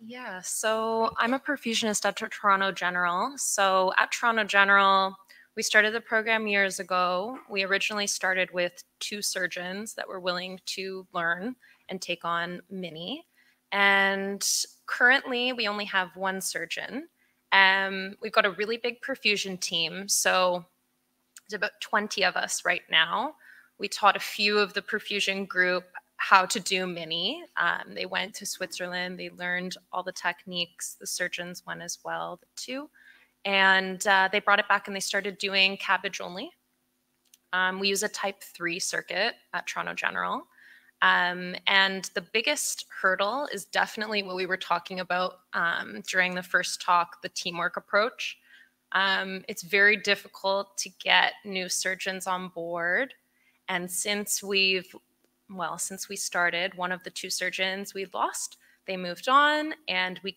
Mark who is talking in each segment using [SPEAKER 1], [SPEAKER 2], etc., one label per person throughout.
[SPEAKER 1] Yeah, so I'm a perfusionist at Toronto General. So at Toronto General, we started the program years ago. We originally started with 2 surgeons that were willing to learn and take on Mini. And currently, we only have 1 surgeon. We've got a really big perfusion team. So there's about 20 of us right now. We taught a few of the perfusion group how to do Mini. They went to Switzerland. They learned all the techniques. The surgeons went as well, the 2. And they brought it back and they started doing cabbage only. We use a type 3 circuit at Toronto General. And the biggest hurdle is definitely what we were talking about during the first talk, the teamwork approach. It's very difficult to get new surgeons on board. And since we started, one of the 2 surgeons we lost, they moved on, and we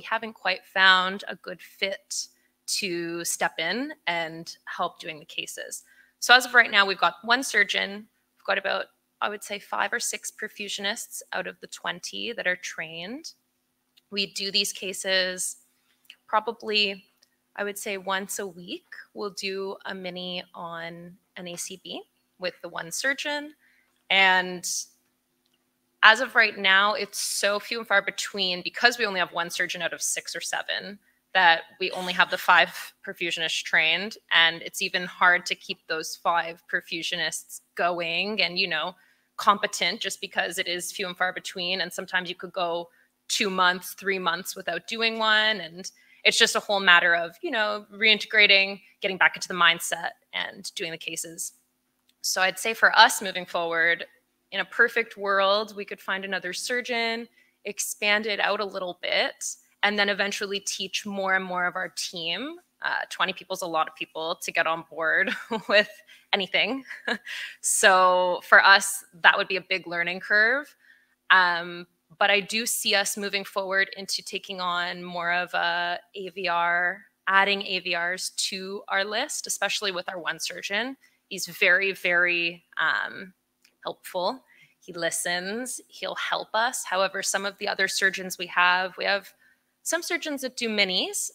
[SPEAKER 1] haven't quite found a good fit to step in and help doing the cases. So as of right now, we've got 1 surgeon. We've got about, I would say, 5 or 6 perfusionists out of the 20 that are trained. We do these cases probably, I would say, once a week. We'll do a Mini on an ACB with the 1 surgeon. And as of right now, it's so few and far between, because we only have 1 surgeon out of 6 or 7, that we only have the 5 perfusionists trained. And it's even hard to keep those 5 perfusionists going and, competent, just because it is few and far between. And sometimes you could go 2 months, 3 months without doing one. And it's just a whole matter of, reintegrating, getting back into the mindset and doing the cases. So I'd say for us moving forward, in a perfect world, we could find another surgeon, expand it out a little bit, and then eventually teach more and more of our team. 20 people is a lot of people to get on board with anything. So for us, that would be a big learning curve. But I do see us moving forward into taking on more of a AVR, adding AVRs to our list, especially with our 1 surgeon. He's very, very helpful. He listens. He'll help us. However, some of the other surgeons we have some surgeons that do Minis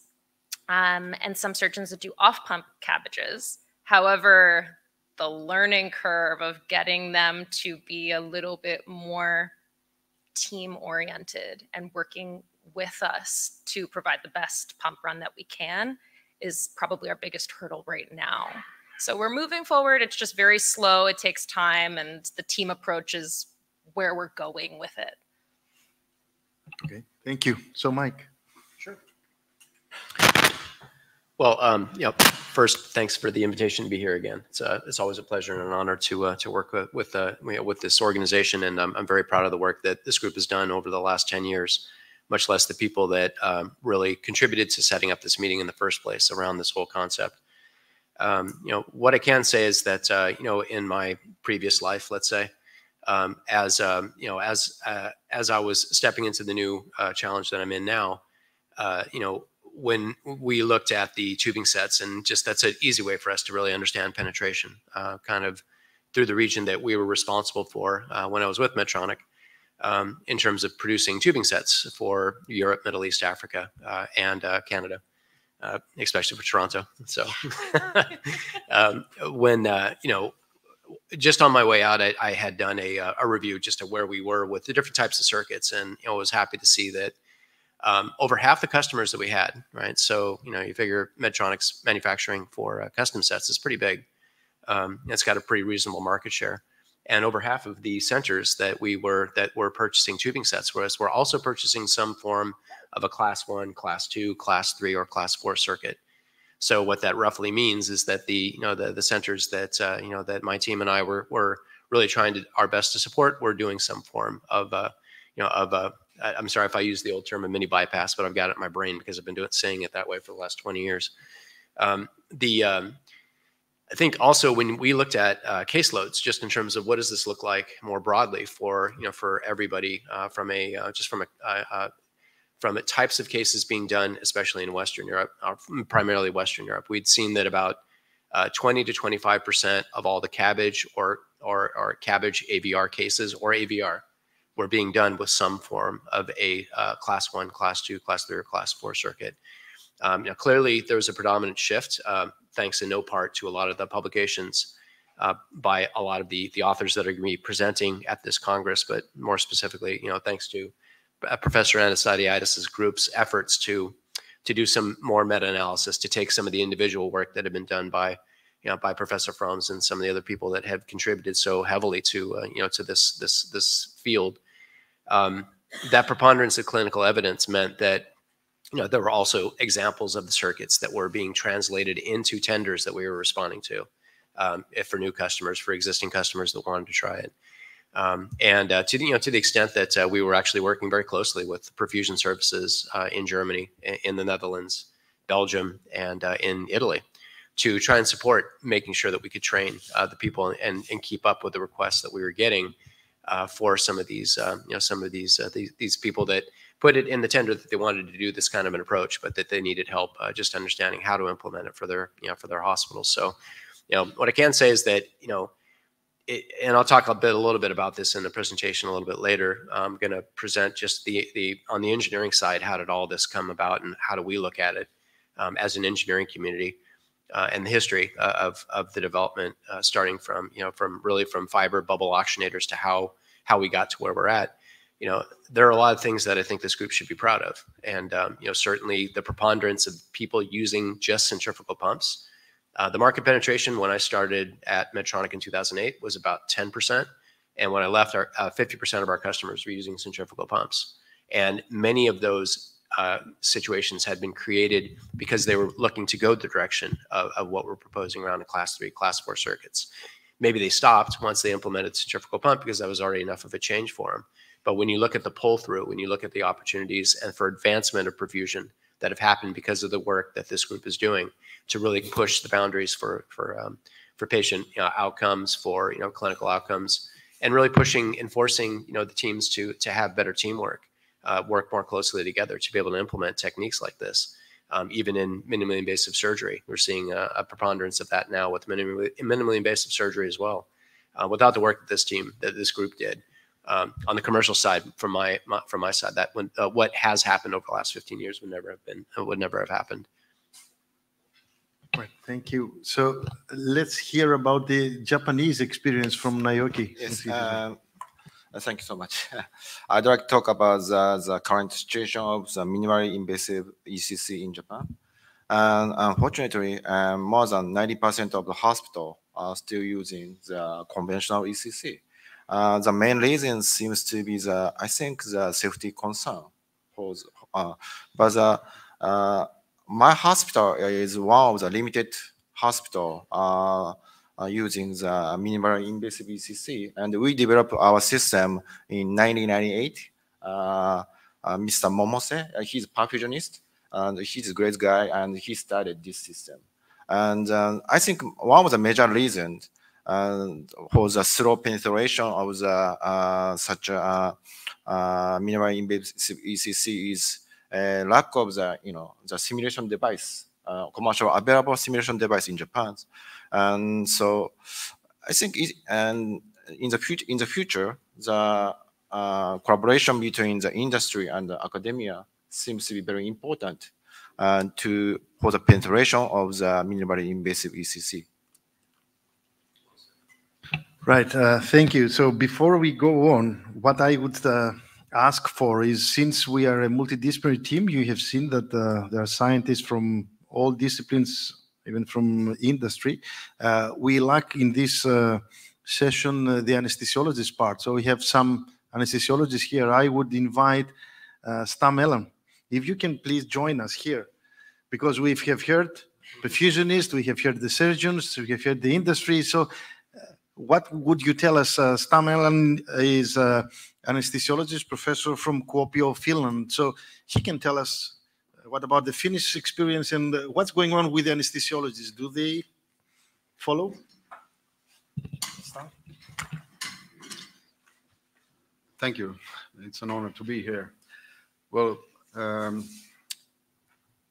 [SPEAKER 1] and some surgeons that do off-pump cabbages. However, the learning curve of getting them to be a little bit more team-oriented and working with us to provide the best pump run that we can is probably our biggest hurdle right now. So we're moving forward. It's just very slow. It takes time, and the team approach is where we're going with it.
[SPEAKER 2] Okay, thank you. So, Mike.
[SPEAKER 3] Sure. Well, first, thanks for the invitation to be here again. It's always a pleasure and an honor to work with this organization, and I'm very proud of the work that this group has done over the last 10 years, much less the people that really contributed to setting up this meeting in the first place around this whole concept. What I can say is that, in my previous life, let's say, as I was stepping into the new challenge that I'm in now, when we looked at the tubing sets, and just that's an easy way for us to really understand penetration, kind of through the region that we were responsible for when I was with Medtronic, in terms of producing tubing sets for Europe, Middle East, Africa, and Canada. Especially for Toronto. So just on my way out, I had done a review just of where we were with the different types of circuits, and was happy to see that over half the customers that we had, right? So, you figure Medtronic's manufacturing for custom sets is pretty big. It's got a pretty reasonable market share. And over half of the centers that were purchasing tubing sets were also purchasing some form of a class 1, class 2, class 3, or class 4 circuit. So what that roughly means is that the centers that that my team and I were really trying our best to support were doing some form of I'm sorry if I use the old term of mini bypass, but I've got it in my brain because I've been saying it that way for the last 20 years. I think also when we looked at caseloads, just in terms of what does this look like more broadly for everybody, from the types of cases being done, especially in Western Europe, primarily Western Europe, we'd seen that about 20 to 25% of all the cabbage or cabbage AVR cases, or AVR, were being done with some form of a class 1, class 2, class 3, or class 4 circuit. Now, clearly, there was a predominant shift, thanks in no part to a lot of the publications by a lot of the authors that are going to be presenting at this Congress, but more specifically, thanks to Professor Anastasiadis' group's efforts to do some more meta-analysis, to take some of the individual work that had been done by Professor Froms and some of the other people that have contributed so heavily to to this field. That preponderance of clinical evidence meant that there were also examples of the circuits that were being translated into tenders that we were responding to, if for new customers, for existing customers that wanted to try it. To the extent that we were actually working very closely with perfusion services in Germany, in the Netherlands, Belgium, and in Italy, to try and support making sure that we could train the people and keep up with the requests that we were getting for some of these these people that put it in the tender that they wanted to do this kind of an approach, but that they needed help just understanding how to implement it for their hospitals. So, what I can say is that and I'll talk a little bit about this in the presentation a little bit later. I'm going to present just on the engineering side, how did all this come about and how do we look at it as an engineering community, and the history of the development, starting from from fiber bubble oxygenators to how we got to where we're at. There are a lot of things that I think this group should be proud of, and certainly the preponderance of people using just centrifugal pumps. The market penetration when I started at Medtronic in 2008 was about 10%. And when I left, 50% of our customers were using centrifugal pumps. And many of those situations had been created because they were looking to go the direction of what we're proposing around the class 3, class 4 circuits. Maybe they stopped once they implemented centrifugal pump because that was already enough of a change for them. But when you look at the pull-through, when you look at the opportunities and for advancement of perfusion that have happened because of the work that this group is doing to really push the boundaries for patient outcomes, for clinical outcomes, and really enforcing the teams to have better teamwork, work more closely together to be able to implement techniques like this. Even in minimally invasive surgery, we're seeing a preponderance of that now with minimally invasive surgery as well. Without the work that this group did. On the commercial side, from my side, that what has happened over the last 15 years would never have happened.
[SPEAKER 2] Right, thank you. So let's hear about the Japanese experience from Naoki.
[SPEAKER 4] Yes, thank you so much. I'd like to talk about the current situation of the minimally invasive ECC in Japan. And unfortunately, more than 90% of the hospital are still using the conventional ECC. The main reason seems to be I think the safety concern. But my hospital is one of the limited hospital using the minimally invasive ECC, and we developed our system in 1998. Mr. Momose, he's a perfusionist, and he's a great guy, and he started this system. And I think one of the major reasons for the slow penetration of such a minimally invasive ECC is lack of the simulation device, commercial available simulation device in Japan. And so I think in the future the collaboration between the industry and the academia seems to be very important for the penetration of the minimally invasive ECC.
[SPEAKER 2] Right, thank you. So before we go on, what I would ask for is, since we are a multidisciplinary team, you have seen that there are scientists from all disciplines, even from industry. We lack in this session the anesthesiologist part. So we have some anesthesiologists here. I would invite Stam Ellen, if you can please join us here, because we have heard perfusionists, we have heard the surgeons, we have heard the industry. So what would you tell us? Stam Ellen is anesthesiologist professor from Kuopio, Finland. So he can tell us what about the Finnish experience and what's going on with the anesthesiologists. Do they follow?
[SPEAKER 5] Thank you. It's an honor to be here. Well,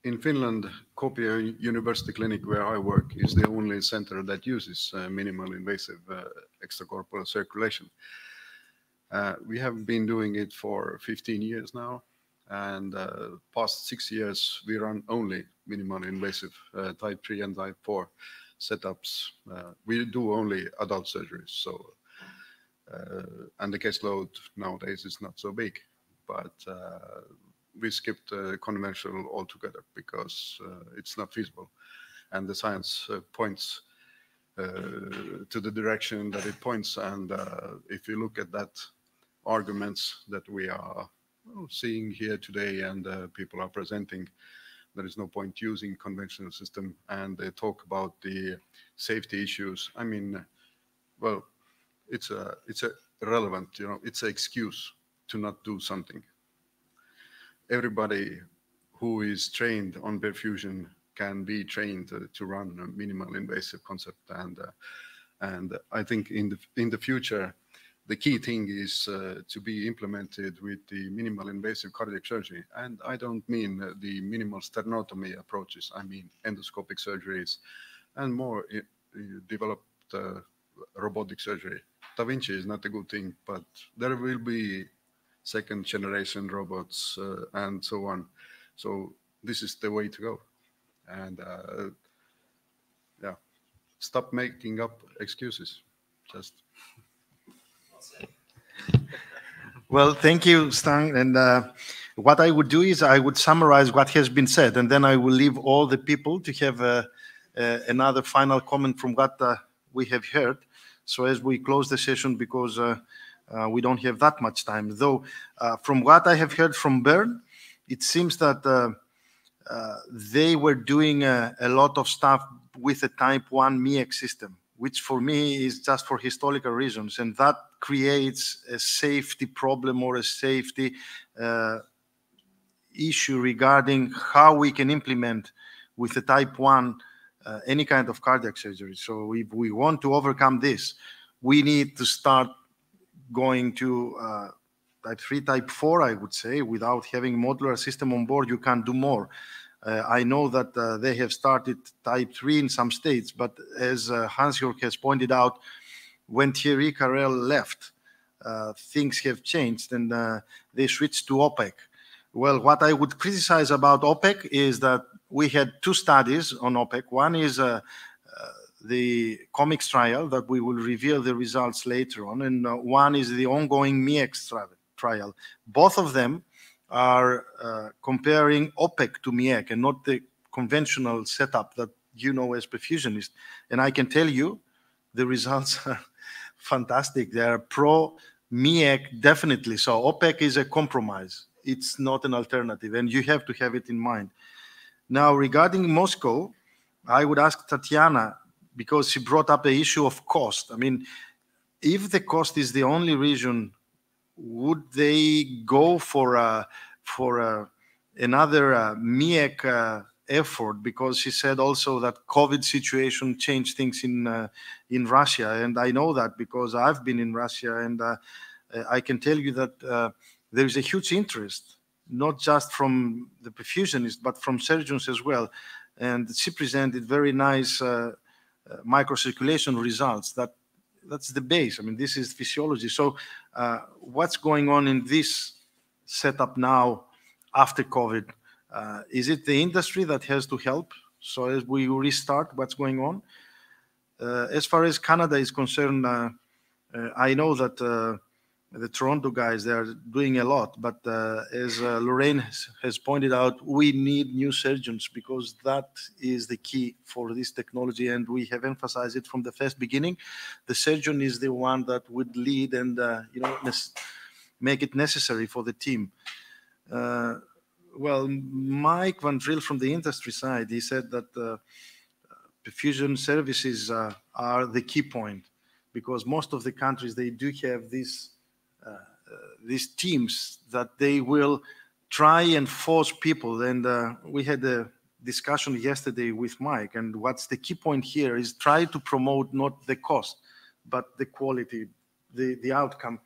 [SPEAKER 5] in Finland, Kuopio University Clinic, where I work, is the only center that uses minimal invasive extracorporeal circulation. We have been doing it for 15 years now, and past 6 years we run only minimally invasive type 3 and type 4 setups. We do only adult surgeries, so and the caseload nowadays is not so big, but we skipped conventional altogether because it's not feasible, and the science points to the direction that it points. And if you look at that arguments that we are seeing here today and people are presenting, there is no point using conventional system, and they talk about the safety issues. I mean, well, it's irrelevant, you know, it's an excuse to not do something. Everybody who is trained on perfusion can be trained to run a minimal invasive concept, and I think in the future the key thing is to be implemented with the minimal invasive cardiac surgery. And I don't mean the minimal sternotomy approaches, I mean endoscopic surgeries and more developed robotic surgery. Da Vinci is not a good thing, but there will be second generation robots and so on. So this is the way to go. And yeah, stop making up excuses. Just.
[SPEAKER 2] Well, thank you, Stan. And what I would do is I would summarize what has been said, and then I will leave all the people to have another final comment from what we have heard. So as we close the session, because we don't have that much time. Though, from what I have heard from Bern, it seems that they were doing a lot of stuff with a type 1 MiECC system, which for me is just for historical reasons. And that creates a safety problem or a safety issue regarding how we can implement with a type 1 any kind of cardiac surgery. So if we want to overcome this, we need to start going to type 3, type 4, I would say. Without having modular system on board, you can't do more. I know that they have started type 3 in some states, but as Hans-Jörg has pointed out, when Thierry Carrel left, things have changed, and they switched to OPEC. Well, what I would criticize about OPEC is that we had 2 studies on OPEC. One is the COMICS trial that we will reveal the results later on, and one is the ongoing MiECC trial. Both of them are comparing OPEC to MiECC and not the conventional setup that you know as perfusionist. And I can tell you the results are fantastic. They are pro MiECC definitely. So OPEC is a compromise. It's not an alternative, and you have to have it in mind. Now, regarding Moscow, I would ask Tatiana, because she brought up the issue of cost. I mean, if the cost is the only reason, would they go for another MiECC effort? Because she said also that COVID situation changed things in Russia, and I know that because I've been in Russia, and I can tell you that there is a huge interest, not just from the perfusionists, but from surgeons as well. And she presented very nice microcirculation results. That's the base. I mean, this is physiology. So what's going on in this setup now after COVID? Is it the industry that has to help? So as we restart, what's going on? As far as Canada is concerned, I know that the Toronto guys, they are doing a lot, but as Lorraine has pointed out, we need new surgeons because that is the key for this technology, and we have emphasized it from the first beginning. The surgeon is the one that would lead and make it necessary for the team. Well, Mike Van Driel from the industry side, he said that perfusion services are the key point, because most of the countries, they do have these teams that they will try and force people. And we had a discussion yesterday with Mike, and what's the key point here is try to promote not the cost, but the quality, the outcome.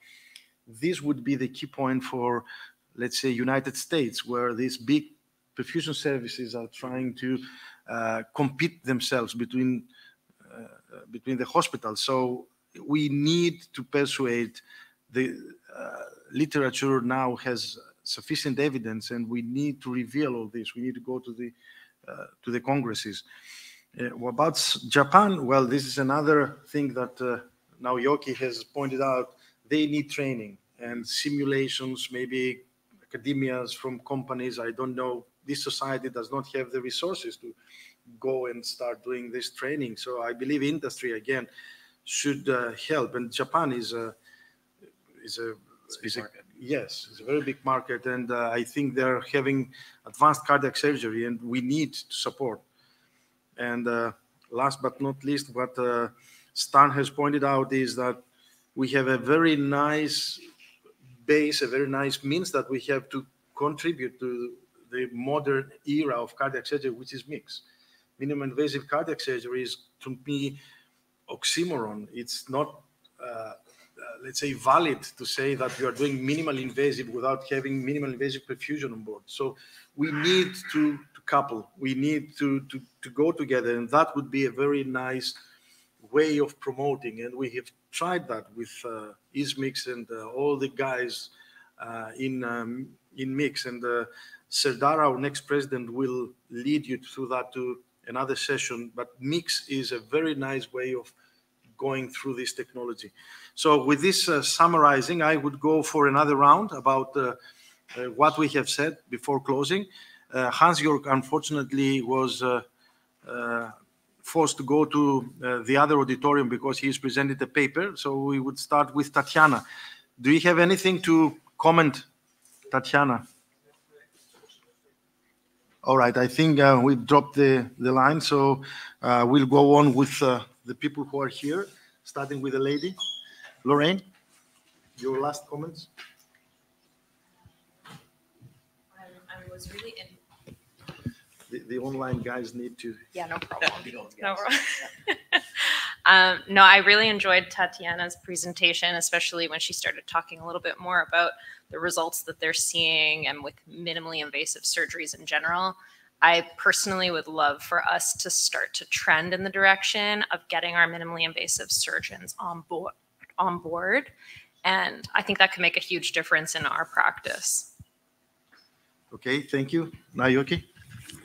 [SPEAKER 2] This would be the key point for, let's say, United States, where these big perfusion services are trying to compete themselves between the hospitals. So we need to persuade literature now has sufficient evidence, and we need to reveal all this. We need to go to the congresses. About Japan, well, this is another thing that now Yoki has pointed out. They need training and simulations, maybe academias from companies. I don't know. This society does not have the resources to go and start doing this training. So I believe industry, again, should help. And Japan is a yes, it's a very big market, and I think they're having advanced cardiac surgery, and we need to support. And last but not least, what Stan has pointed out is that we have a very nice base, a very nice means that we have to contribute to the modern era of cardiac surgery, which is MiECC. Minimum invasive cardiac surgery is, to me, oxymoron. It's not, let's say, valid to say that you are doing minimal invasive without having minimal invasive perfusion on board. So we need to couple. We need to go together, and that would be a very nice way of promoting. And we have tried that with ISMICS and all the guys in MiECC. And Serdar, our next president, will lead you through that to another session. But MiECC is a very nice way of going through this technology. So with this summarizing, I would go for another round about what we have said before closing. Hans-Jörg, unfortunately, was forced to go to the other auditorium because he's presented a paper. So we would start with Tatiana. Do you have anything to comment, Tatiana? All right, I think we've dropped the line. So we'll go on with the people who are here, starting with the lady. Lorraine, your last comments?
[SPEAKER 1] I was really in.
[SPEAKER 2] The online guys need to.
[SPEAKER 1] Yeah, no problem. No problem. No, I really enjoyed Tatiana's presentation, especially when she started talking a little bit more about the results that they're seeing and with minimally invasive surgeries in general. I personally would love for us to start to trend in the direction of getting our minimally invasive surgeons on board. And I think that could make a huge difference in our practice.
[SPEAKER 2] Okay, thank you. Naoki?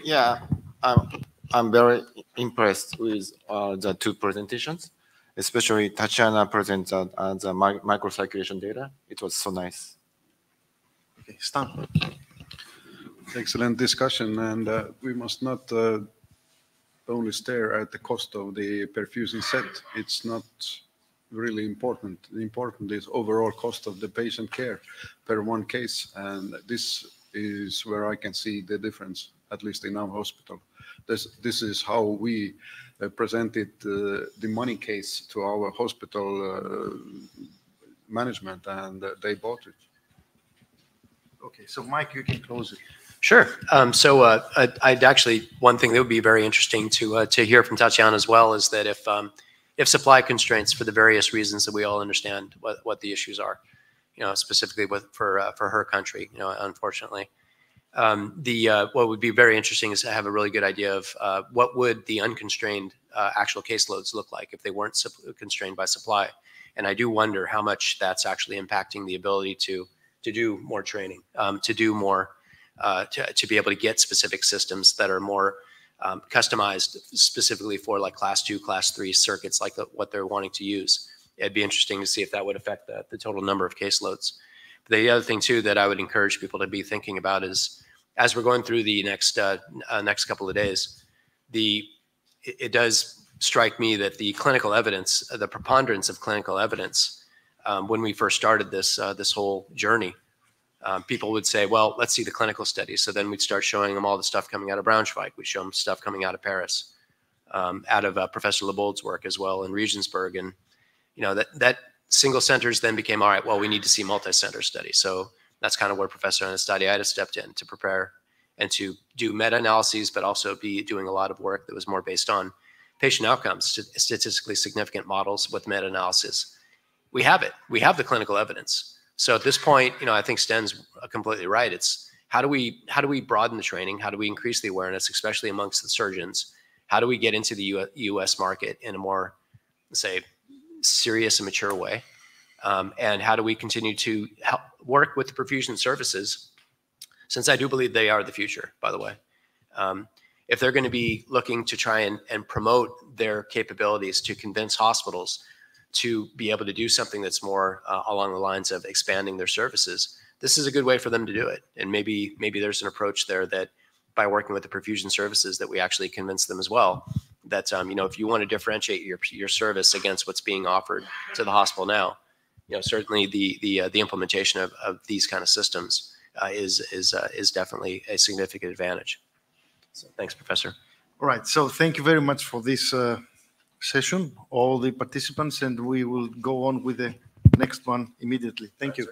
[SPEAKER 4] Yeah, I'm very impressed with the two presentations, especially Tatiana presented the microcirculation data. It was so nice.
[SPEAKER 2] Okay, Stan.
[SPEAKER 5] Excellent discussion, and we must not only stare at the cost of the perfusion set. It's not really important. The important is overall cost of the patient care per one case, and this is where I can see the difference, at least in our hospital. This is how we presented the money case to our hospital management, and they bought it.
[SPEAKER 2] Okay, so Mike, you can close it.
[SPEAKER 3] Sure. I'd actually, one thing that would be very interesting to hear from Tatiana as well is that if supply constraints, for the various reasons that we all understand what the issues are, specifically for her country, unfortunately, what would be very interesting is to have a really good idea of what would the unconstrained actual caseloads look like if they weren't constrained by supply. And I do wonder how much that's actually impacting the ability to do more training, to do more. To be able to get specific systems that are more customized specifically for like class 2, class 3 circuits, like what they're wanting to use. It'd be interesting to see if that would affect the total number of caseloads. But the other thing too that I would encourage people to be thinking about is, as we're going through the next couple of days, it does strike me that the clinical evidence, the preponderance of clinical evidence, when we first started this whole journey. People would say, well, let's see the clinical studies. So then we'd start showing them all the stuff coming out of Braunschweig. We'd show them stuff coming out of Paris, out of Professor Lebold's work as well in Regensburg. And, that single centers then became, all right, well, we need to see multi-center studies. So that's kind of where Professor Anastasiadis stepped in to prepare and to do meta-analyses, but also be doing a lot of work that was more based on patient outcomes, statistically significant models with meta-analysis. We have it. We have the clinical evidence. So at this point, I think Sten's completely right. It's how do we broaden the training? How do we increase the awareness, especially amongst the surgeons? How do we get into the U.S. market in a more, say, serious and mature way? And how do we continue to help work with the perfusion services, since I do believe they are the future, by the way. If they're going to be looking to try and promote their capabilities to convince hospitals to be able to do something that's more along the lines of expanding their services, this is a good way for them to do it. And maybe there's an approach there that by working with the perfusion services that we actually convince them as well that, if you want to differentiate your service against what's being offered to the hospital now, certainly the implementation of these kind of systems is definitely a significant advantage. So thanks, Professor.
[SPEAKER 2] All right. So thank you very much for this session, all the participants, and we will go on with the next one immediately. Thank you.